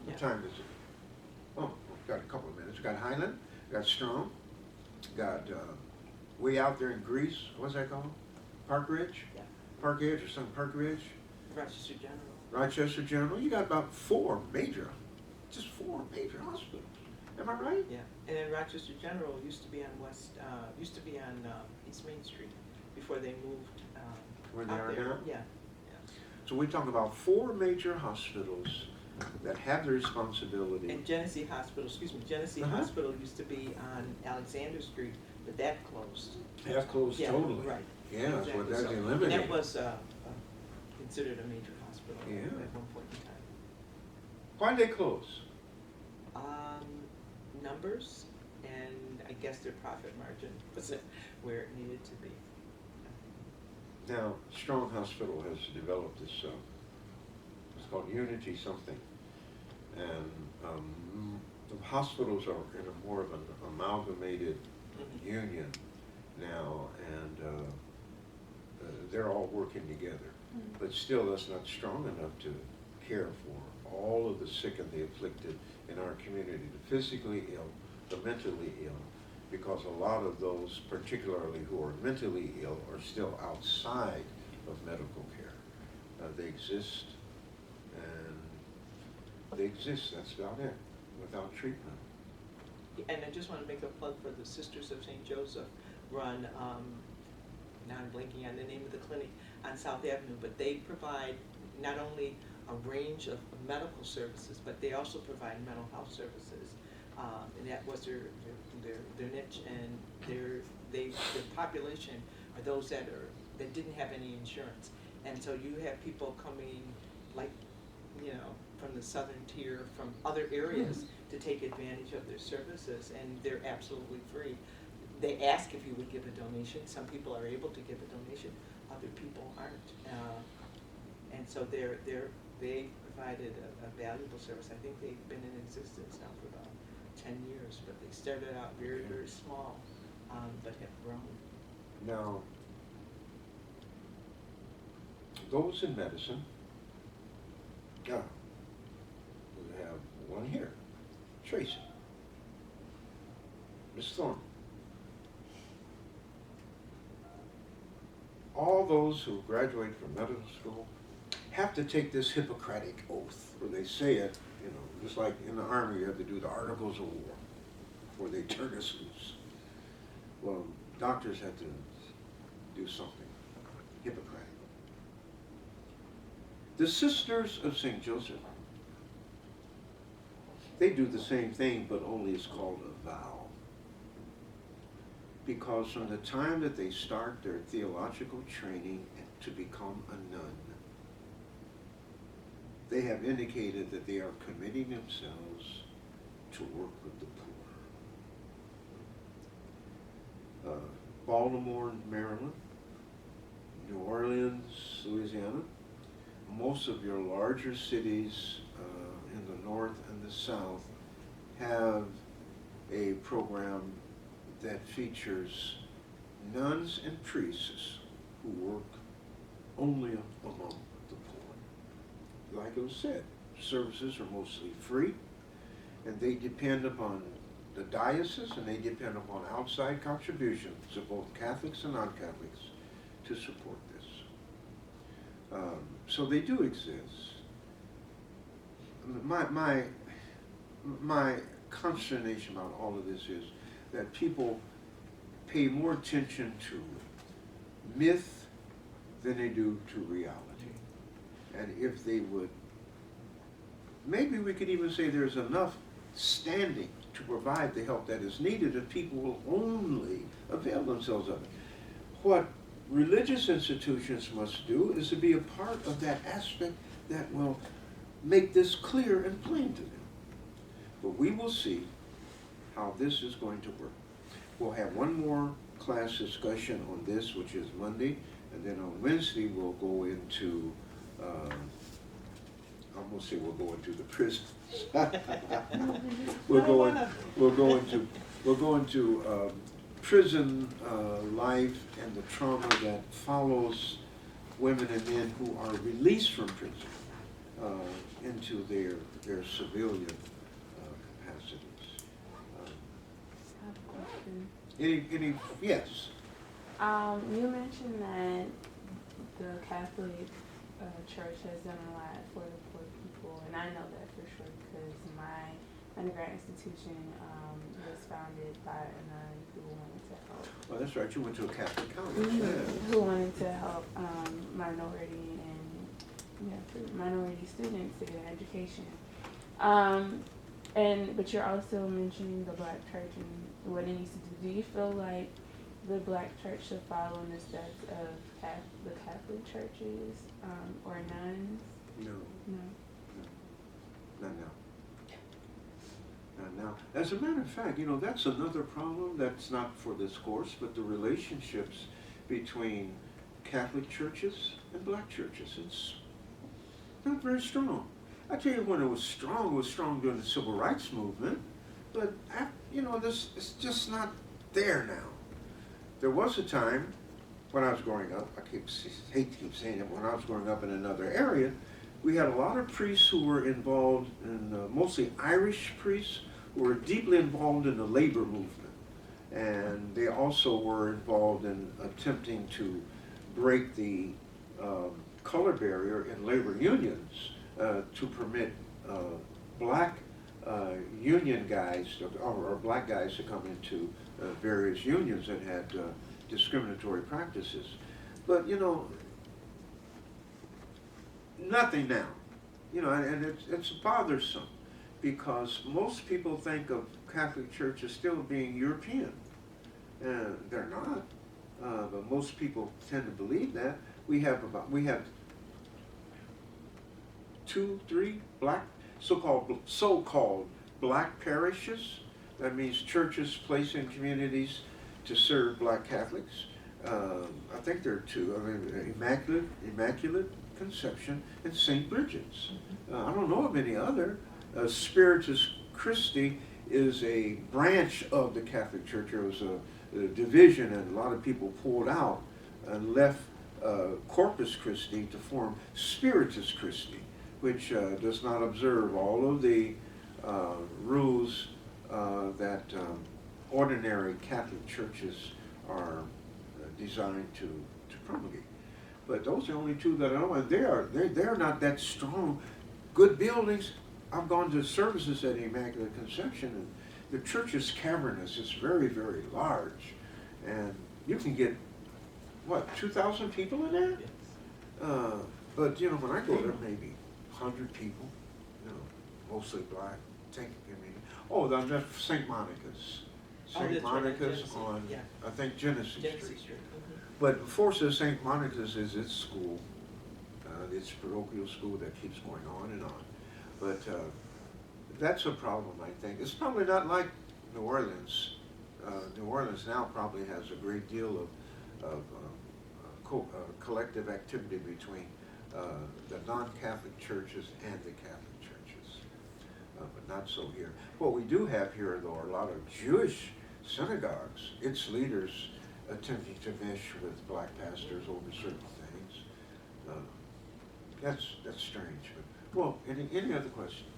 What time is it? Oh, we've got a couple of minutes. We've got Highland, we've got Strong, got way out there in Greece, what's that called? Park Ridge? Yeah. Park Ridge or something, Park Ridge? Rochester General. Rochester General. You got about 4 major hospitals. Am I right? Yeah, and then Rochester General used to be on East Main Street before they moved Where they out are there. now? Yeah. So we're talking about 4 major hospitals that have the responsibility. And Genesee Hospital Hospital used to be on Alexander Street, but that closed. That closed totally. Right. Yeah, that's what that's So, eliminated. and that was considered a major hospital Yeah. at one point in time. Why'd they close? Numbers, and I guess their profit margin wasn't where it needed to be. Now, Strong Hospital has developed this, it's called Unity something. And the hospitals are in a more of an amalgamated union now, and they're all working together. But still, that's not strong enough to care for all of the sick and the afflicted in our community, the physically ill, the mentally ill, because a lot of those, particularly who are mentally ill, are still outside of medical care. They exist, that's about it, without treatment. And I just want to make a plug for the Sisters of St. Joseph run, now I'm blanking on the name of the clinic on South Avenue, but they provide not only a range of medical services, but they also provide mental health services. And that was their niche, and their population are those that didn't have any insurance. And so you have people coming, like, you know, from the southern tier, from other areas to take advantage of their services, and they're absolutely free. They ask if you would give a donation. Some people are able to give a donation, other people aren't. And so they provided a valuable service. I think they've been in existence now for about 10 years, but they started out very, very small, but have grown. Now, those in medicine, we have one here, Tracy, Miss Thorne. All those who graduate from medical school have to take this Hippocratic oath, where they say it, you know, just like in the Army, you have to do the Articles of War, before they turn us loose. Well, doctors have to do something Hippocratic. The Sisters of St. Joseph, they do the same thing, but only it's called a vow. Because from the time that they start their theological training to become a nun, they have indicated that they are committing themselves to work with the poor. Baltimore, Maryland, New Orleans, Louisiana, most of your larger cities in the north and the south have a program that features nuns and priests who work only among the poor. Like it was said, services are mostly free, and they depend upon the diocese, and they depend upon outside contributions of both Catholics and non-Catholics to support this. So they do exist. My consternation about all of this is that people pay more attention to myth than they do to reality. And if they would, maybe we could even say there's enough standing to provide the help that is needed if people will only avail themselves of it. What religious institutions must do is to be a part of that aspect that will make this clear and plain to them. But we will see how this is going to work. We'll have one more class discussion on this, which is Monday, and then on Wednesday we'll go into, I'm gonna say we'll go into the prison. We'll go into prison life and the trauma that follows women and men who are released from prison into their civilian capacities. Any yes? You mentioned that the Catholic Church has done a lot for the poor people, and I know that for sure because my undergrad institution was founded by a nun who wanted to help. Well, that's right. You went to a Catholic college. Mm-hmm. Yeah. Who wanted to help minority students to get an education. But you're also mentioning the Black church and what it needs to do. Do you feel like the Black church should follow in the steps of the Catholic churches or nuns? No. No. Not now. Not now. As a matter of fact, you know, that's another problem that's not for this course, but the relationships between Catholic churches and Black churches. It's not very strong. I tell you, when it was strong during the Civil Rights Movement, but, you know, this is just not there now. There was a time when I was growing up, I hate to keep saying it, when I was growing up in another area, we had a lot of priests who were involved in, mostly Irish priests, who were deeply involved in the labor movement. And they also were involved in attempting to break the color barrier in labor unions to permit black union guys or black guys to come into various unions that had discriminatory practices. But you know, nothing now. You know, and it's bothersome because most people think of Catholic Church as still being European. They're not, but most people tend to believe that. We have 2, 3 black so-called black parishes. That means churches placed in communities to serve black Catholics. I think there are 2. I mean, Immaculate Conception and St. Bridget's. I don't know of any other. Spiritus Christi is a branch of the Catholic Church. There was a division, and a lot of people pulled out and left Corpus Christi to form Spiritus Christi, which does not observe all of the rules that ordinary Catholic churches are designed to promulgate. But those are the only 2 that I know, and they're not that strong. Good buildings. I've gone to services at Immaculate Conception, and the church is cavernous. It's very, very large, and you can get what, 2,000 people in there. Yes. But you know, when I go there, maybe 100 people. You know, mostly black. Think, I mean, oh, that's St. Monica's. Oh, St. that's right, Monica's Genesee, on, yeah. I think, Genesee Genesee Street. Street. But Forces St. Monica's is its school, its parochial school that keeps going on and on. But that's a problem, I think. It's probably not like New Orleans. New Orleans now probably has a great deal of collective activity between the non-Catholic churches and the Catholic churches, but not so here. What we do have here, though, are a lot of Jewish synagogues. Its leaders attempting to mesh with black pastors over certain things. That's strange. But, well, any other questions?